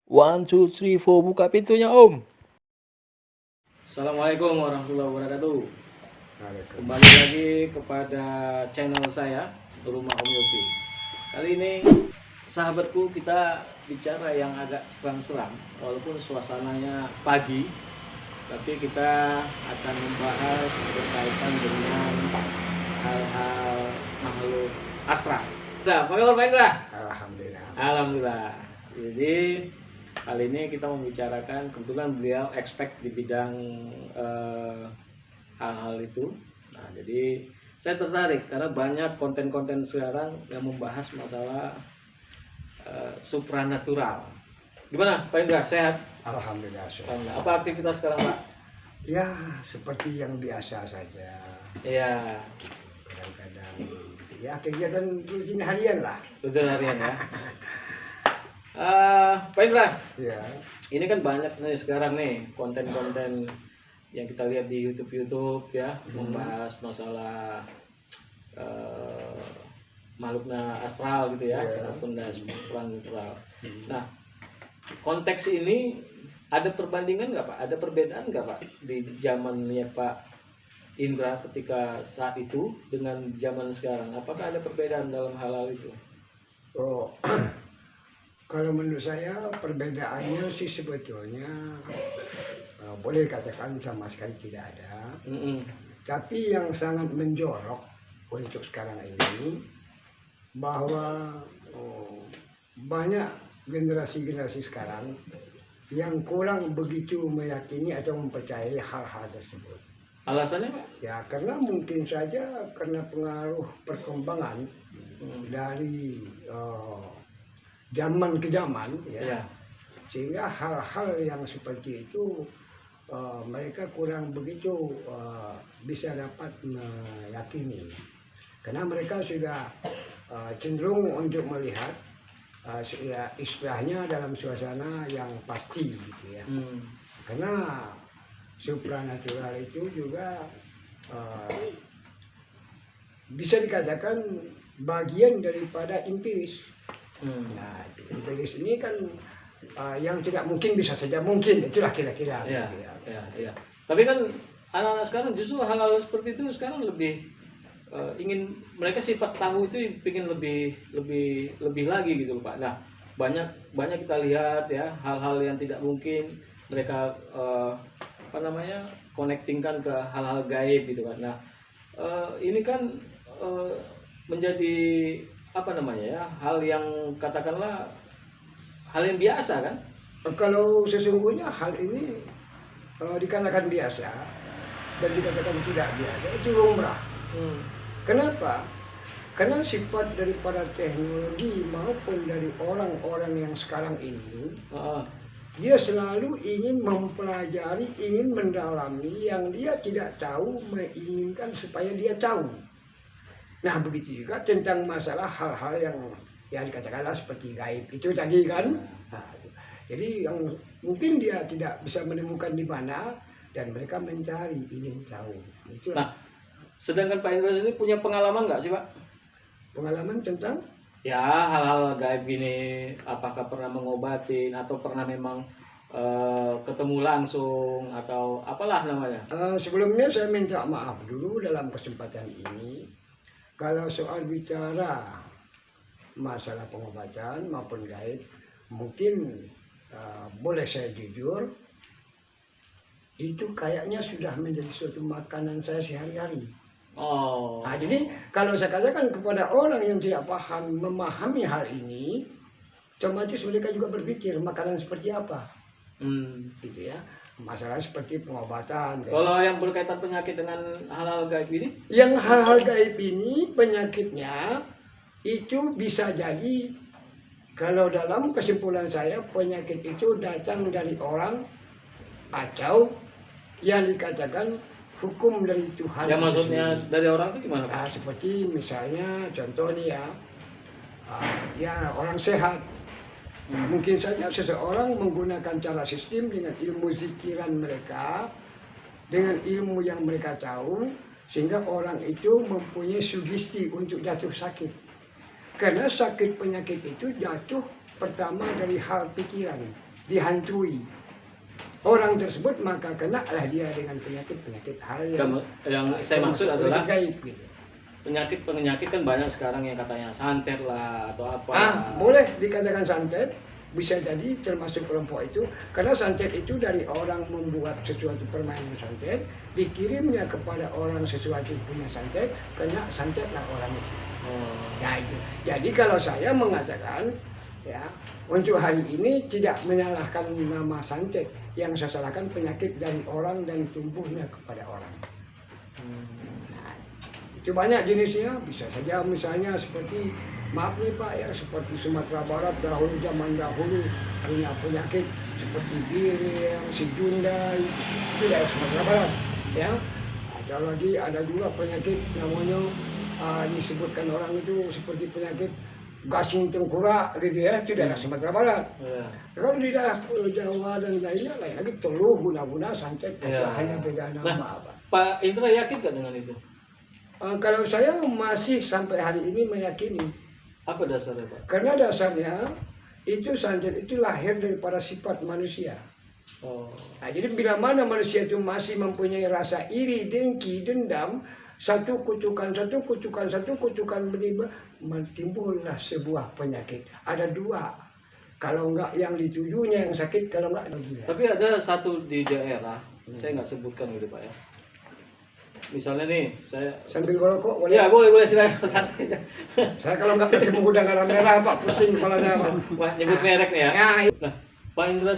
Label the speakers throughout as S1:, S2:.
S1: One, two, three, four, buka pintunya Om.
S2: Assalamualaikum warahmatullahi wabarakatuh. Kembali lagi kepada channel saya, Rumah Om Yopi. Kali ini sahabatku, kita bicara yang agak seram-seram. Walaupun suasananya pagi, tapi kita akan membahas berkaitan dengan hal-hal makhluk astral. Apa kabar Pak Indra?
S3: Alhamdulillah.
S2: Alhamdulillah. Jadi kali ini kita membicarakan, kebetulan beliau expert di bidang hal-hal itu. Nah, jadi saya tertarik karena banyak konten-konten sekarang yang membahas masalah supranatural. Gimana Pak Indra, sehat?
S3: Alhamdulillah.
S2: Alhamdulillah. Apa aktivitas sekarang Pak?
S3: Ya, seperti yang biasa saja.
S2: Iya,
S3: Kadang-kadang ya kegiatan rutin harian lah.
S2: betul harian ya. Pak Indra,
S3: Ya.
S2: ini kan banyak nih sekarang nih konten-konten yang kita lihat di YouTube ya, membahas masalah makhluknya astral gitu ya, ataupun supranatural. Nah, konteks ini ada perbandingan nggak Pak? Ada perbedaan nggak Pak di zamannya Pak Indra ketika saat itu dengan zaman sekarang? Apakah ada perbedaan dalam hal-hal itu?
S3: Oh, kalau menurut saya perbedaannya sih sebetulnya boleh katakan sama sekali tidak ada. Tapi yang sangat menjorok untuk sekarang ini bahwa banyak generasi-generasi sekarang yang kurang begitu meyakini atau mempercayai hal-hal tersebut.
S2: Alasannya Pak?
S3: Ya karena mungkin saja karena pengaruh perkembangan dari zaman ke zaman ya.
S2: Iya.
S3: Sehingga hal-hal yang seperti itu mereka kurang begitu bisa dapat meyakini karena mereka sudah cenderung untuk melihat istilahnya dalam suasana yang pasti gitu ya. Karena supranatural itu juga bisa dikatakan bagian daripada empiris. Nah, empiris ini kan yang tidak mungkin bisa saja mungkin, itulah kira-kira.
S2: Iya,
S3: gitu ya.
S2: iya. Tapi kan anak-anak sekarang justru hal-hal seperti itu sekarang lebih ingin, mereka sifat tahu itu ingin lebih lagi gitu Pak. Nah, banyak kita lihat ya hal-hal yang tidak mungkin mereka connectingkan ke hal-hal gaib gitu kan. Nah, ini kan menjadi hal yang katakanlah hal yang biasa kan.
S3: Kalau sesungguhnya hal ini dikatakan biasa dan dikatakan tidak biasa itu lumrah. Kenapa? Karena sifat daripada teknologi maupun dari orang-orang yang sekarang ini dia selalu ingin mempelajari, ingin mendalami yang dia tidak tahu, menginginkan supaya dia tahu. Nah begitu juga tentang masalah hal-hal yang dikatakanlah seperti gaib itu tadi kan. Nah, jadi yang mungkin dia tidak bisa menemukan di mana dan mereka mencari, ingin tahu. Itulah.
S2: Nah, sedangkan Pak Indra ini punya pengalaman nggak sih Pak?
S3: Pengalaman tentang?
S2: Ya hal-hal gaib ini, apakah pernah mengobatin atau pernah memang ketemu langsung atau apalah namanya?
S3: Sebelumnya saya minta maaf dulu dalam kesempatan ini. Kalau soal bicara masalah pengobatan maupun gaib, mungkin boleh saya jujur, itu kayaknya sudah menjadi suatu makanan saya sehari-hari.
S2: Oh.
S3: Nah, jadi kalau saya katakan kepada orang yang tidak paham memahami hal ini, otomatis mereka juga berpikir makanan seperti apa, gitu ya. Masalah seperti pengobatan.
S2: Kalau yang berkaitan penyakit dengan hal-hal gaib ini?
S3: Yang hal-hal gaib ini penyakitnya itu bisa jadi, kalau dalam kesimpulan saya penyakit itu datang dari orang atau yang dikatakan hukum dari Tuhan.
S2: Yang maksudnya dari orang itu gimana Pak?
S3: Nah, seperti misalnya contoh nih ya, ya orang sehat. Mungkin saja seseorang menggunakan cara sistem dengan ilmu zikiran mereka, dengan ilmu yang mereka tahu, sehingga orang itu mempunyai sugesti untuk jatuh sakit. Karena sakit penyakit itu jatuh pertama dari hal pikiran. dihantui orang tersebut, maka kenalah dia dengan penyakit hal
S2: yang saya maksud adalah
S3: gaib gitu.
S2: Penyakit kan banyak sekarang yang katanya santet lah atau apa.
S3: Boleh dikatakan santet, bisa jadi termasuk kelompok itu, karena santet itu dari orang membuat sesuatu permainan santet, dikirimnya kepada orang sesuatu punya santet, kena santetlah orang itu. Ya itu. Jadi kalau saya mengatakan ya, untuk hari ini tidak menyalahkan nama santet, yang saya salahkan penyakit dari orang dan tumbuhnya kepada orang. Itu banyak jenisnya, bisa saja misalnya seperti, maaf nih Pak ya, seperti Sumatera Barat zaman dahulu punya penyakit seperti Biring, si Jundai, itu dari Sumatera Barat ya. Ada lagi, ada juga penyakit namanya disebutkan orang itu seperti penyakit gasing tengkorak gitu ya, itu daerah Sumatera Barat. Kalau di daerah Jawa dan lainnya lain lagi, teluh, guna-guna, santet, hanya beda nama.
S2: Pak Indra yakin gak dengan itu?
S3: Kalau saya masih sampai hari ini meyakini.
S2: Apa dasarnya Pak?
S3: Karena dasarnya itu santet itu lahir daripada sifat manusia. Nah, jadi bila mana manusia itu masih mempunyai rasa iri, dengki, dendam, satu kutukan timbullah sebuah penyakit. Ada dua. Kalau enggak yang ditujunya yang sakit, kalau enggak gila.
S2: Tapi ada satu di daerah, saya nggak sebutkan gitu Pak ya. Misalnya nih, saya
S3: sambil ngerokok boleh?
S2: Ya boleh silakan santai.
S3: Saya kalau nggak ketemu udang garam merah Pak, pusing kepalanya Pak.
S2: Nyebut merek nih ya.
S3: Ya.
S2: Nah, Pak Indra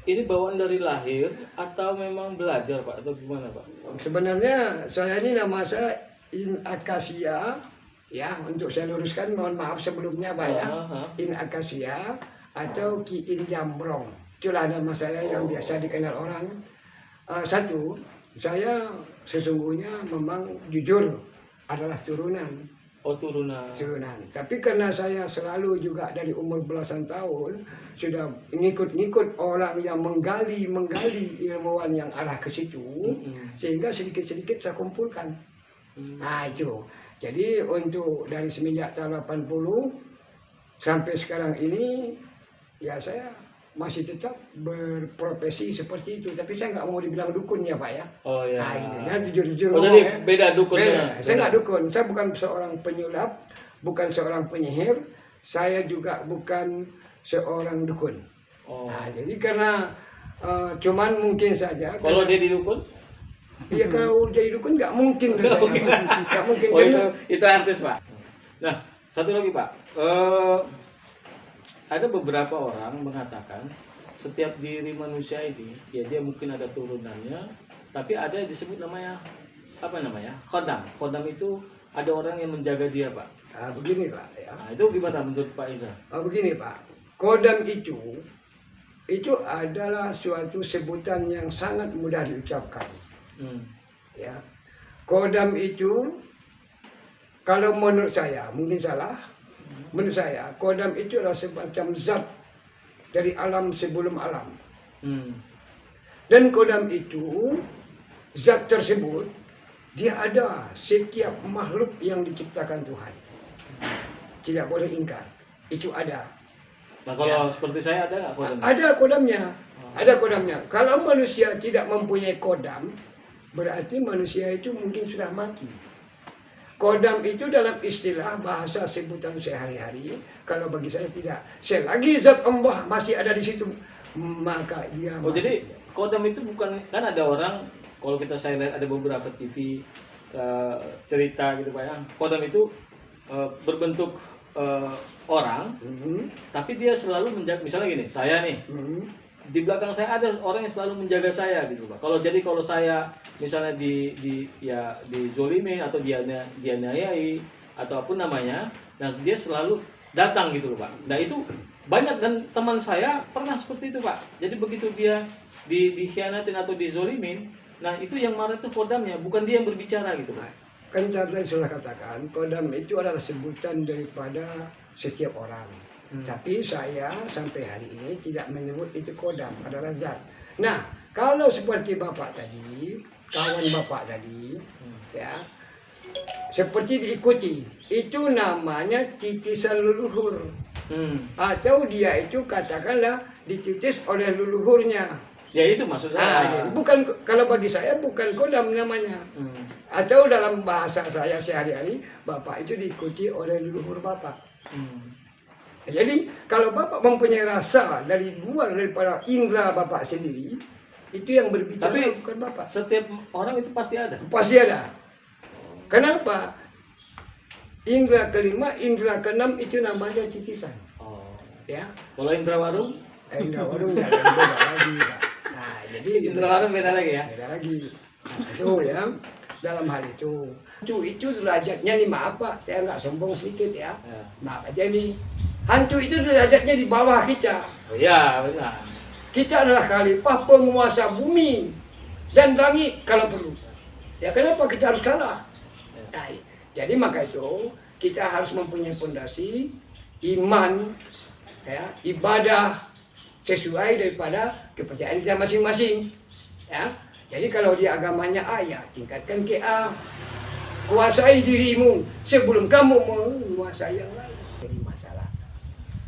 S2: ini bawaan dari lahir atau memang belajar Pak, atau gimana Pak?
S3: Sebenarnya saya ini nama saya In Akasia ya, untuk saya luruskan, mohon maaf sebelumnya Pak ya. In Akasia atau Ki In Jambrong, itulah nama saya yang biasa dikenal orang. Satu, saya sesungguhnya memang jujur adalah turunan. Turunan. Tapi karena saya selalu juga dari umur belasan tahun sudah ngikut orang yang menggali ilmuwan yang arah ke situ, sehingga sedikit-sedikit saya kumpulkan. Nah itu. Jadi untuk dari semenjak tahun 80 sampai sekarang ini, ya saya masih tetap berprofesi seperti itu, tapi saya nggak mau dibilang dukun ya Pak ya.
S2: Oh ya.
S3: Nah, ini ya jujur-jujur.
S2: Jadi beda dukunnya.
S3: Saya nggak dukun, saya bukan seorang penyulap, bukan seorang penyihir, saya juga bukan seorang dukun. Nah, jadi karena cuman mungkin saja.
S2: Kalau dia didukun?
S3: Iya, kalau jadi dukun nggak mungkin. Nggak mungkin.
S2: Itu artis Pak. Nah, satu lagi Pak. Ada beberapa orang mengatakan setiap diri manusia ini, ya dia mungkin ada turunannya, tapi ada yang disebut namanya kodam. Kodam itu ada orang yang menjaga dia Pak.
S3: Nah, begini Pak ya.
S2: Nah, itu gimana menurut Pak Indra?
S3: Begini Pak, kodam itu adalah suatu sebutan yang sangat mudah diucapkan. Ya, kodam itu kalau menurut saya, mungkin salah. Menurut saya, kodam itu adalah semacam zat dari alam sebelum alam. Dan kodam itu, zat tersebut, dia ada setiap makhluk yang diciptakan Tuhan. Tidak boleh ingkar, itu ada.
S2: Nah kalau seperti saya ada nggak kodam?
S3: Ada kodamnya, ada kodamnya. Kalau manusia tidak mempunyai kodam, berarti manusia itu mungkin sudah mati. Kodam itu dalam istilah bahasa sebutan sehari-hari, kalau bagi saya tidak. Selagi zat Allah masih ada di situ, maka dia
S2: masih. Jadi kodam itu bukan, kan ada orang, kalau saya lihat ada beberapa TV cerita gitu Pak ya, kodam itu berbentuk orang, tapi dia selalu menjaga, misalnya gini, saya nih, di belakang saya ada orang yang selalu menjaga saya gitu Pak. Kalau saya misalnya dizolimin atau dianiayai atau apapun namanya, nah dia selalu datang gitu loh Pak. Nah itu banyak, dan teman saya pernah seperti itu Pak. Jadi begitu dia dikhianatin atau dizolimin, nah itu yang marah itu kodamnya, bukan dia yang berbicara gitu Pak.
S3: Kan tadi sudah katakan, kodam itu adalah sebutan daripada setiap orang. Tapi saya sampai hari ini tidak menyebut itu kodam, adalah zat. Nah, kalau seperti Bapak tadi, kawan Bapak tadi, ya, seperti diikuti, itu namanya titisan leluhur. Atau dia itu katakanlah dititis oleh leluhurnya.
S2: Ya itu maksud saya.
S3: Bukan, kalau bagi saya bukan kodam namanya. Atau dalam bahasa saya sehari-hari, bapak itu diikuti oleh leluhur bapak. Jadi kalau bapak mempunyai rasa dari luar daripada indera bapak sendiri, itu yang berbicara.
S2: Tapi
S3: bukan bapak.
S2: Setiap orang itu pasti ada.
S3: Pasti ada. Kenapa? Indera kelima, indera keenam itu namanya cicisan.
S2: Oh.
S3: Ya.
S2: Kalau indra warung?
S3: Indra warung ya beda lagi, Pak. Nah, jadi
S2: Indra warung beda lagi ya?
S3: Beda lagi. Nah, itu ya. Dalam hal itu derajatnya nih, maaf Pak, saya nggak sombong sedikit ya. Maaf aja nih. Hantu itu derajatnya di bawah kita.
S2: Oh iya, benar.
S3: Kita adalah khalifah penguasa bumi dan langit kalau perlu. Ya kenapa kita harus kalah? Nah, jadi maka itu kita harus mempunyai fondasi iman, ya, ibadah sesuai daripada kepercayaan kita masing-masing. Ya. Jadi kalau di agamanya A, ya tingkatkan ke A. Kuasai dirimu sebelum kamu menguasai yang lain. Jadi masalah.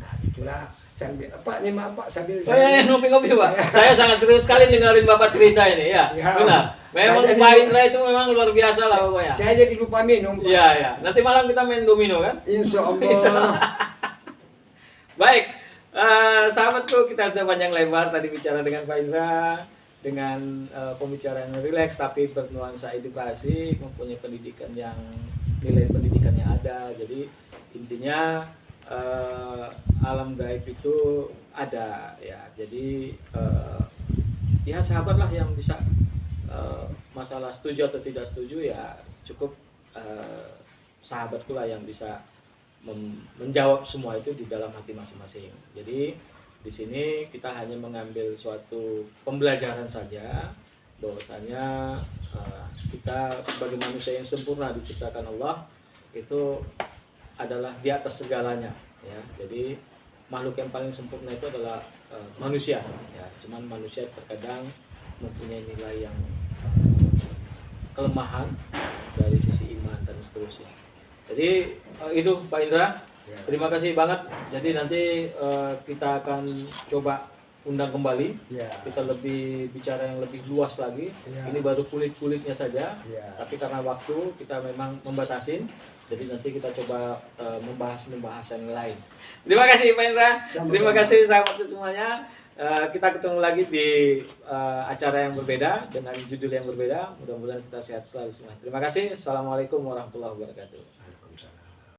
S3: Nah, itulah sambil Pak, nih maaf Pak, sambil
S2: ngopi-ngopi Pak. Saya sangat serius sekali dengerin Bapak cerita ini ya. Benar. Memang Pak Indra itu memang luar biasa lah pokoknya.
S3: Saya jadi lupa minum Pak.
S2: Iya, ya. Nanti malam kita main domino kan?
S3: Insya Allah.
S2: Baik, sahabatku, kita sudah panjang lebar tadi bicara dengan Pak Indra dengan pembicaraan yang rileks tapi bernuansa edukasi, mempunyai pendidikan yang nilai pendidikannya ada. Jadi intinya alam gaib itu ada ya. Jadi ya sahabatlah yang bisa masalah setuju atau tidak setuju ya cukup sahabatku lah yang bisa menjawab semua itu di dalam hati masing-masing. Jadi di sini kita hanya mengambil suatu pembelajaran saja bahwasanya kita sebagai manusia yang sempurna diciptakan Allah itu adalah di atas segalanya ya. Jadi makhluk yang paling sempurna itu adalah manusia ya. Cuman manusia terkadang mempunyai nilai yang kelemahan dari sisi iman dan seterusnya. Jadi itu Pak Indra. Terima kasih banget. Jadi nanti kita akan coba undang kembali. Kita lebih bicara yang lebih luas lagi. Ini baru kulit-kulitnya saja. Tapi karena waktu kita memang membatasin. Jadi nanti kita coba membahas yang lain. Terima kasih Pak Indra. Terima kasih sahabatku semuanya. Kita ketemu lagi di acara yang berbeda dengan judul yang berbeda. Mudah-mudahan kita sehat selalu semua. Terima kasih. Assalamualaikum warahmatullahi wabarakatuh.